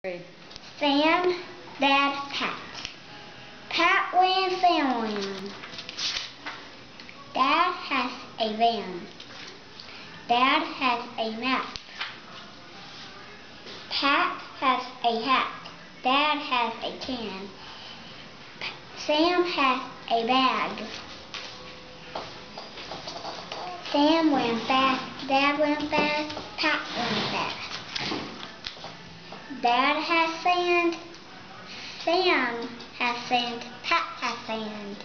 Sam, Dad, Pat. Pat wins, Sam wins. Dad has a van. Dad has a map. Pat has a hat. Dad has a can. Sam has a bag. Sam went fast. Dad went fast. Pat went fast. Dad has sand. Sam has sand. Pat has sand.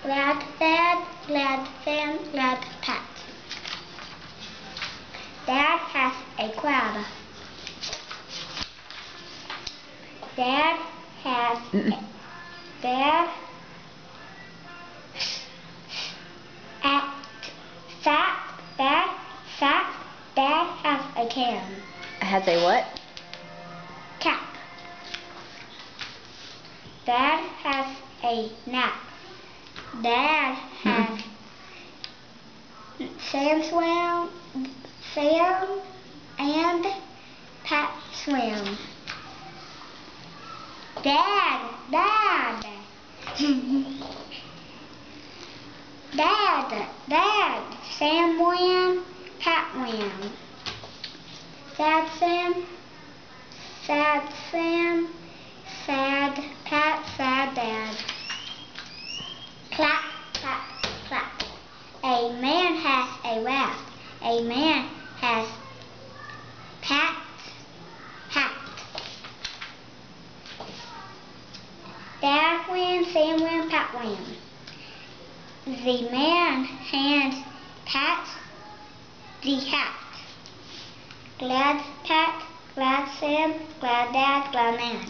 Glad Dad, glad Sam, glad Pat. Dad has a crab. Dad has Dad Dad has a can. Has a what? Cap. Dad has a nap. Dad has Sam and Pat swim. Dad. Sam win, Pat win. Sad Sam, sad Pat, sad Dad. Clap, clap, clap. A man has a raft. A man has Pat's hat. Dad wins, Sam wins, Pat wins. The man hands Pat the hat. Glad Pat, glad Sam, glad Dad, glad man.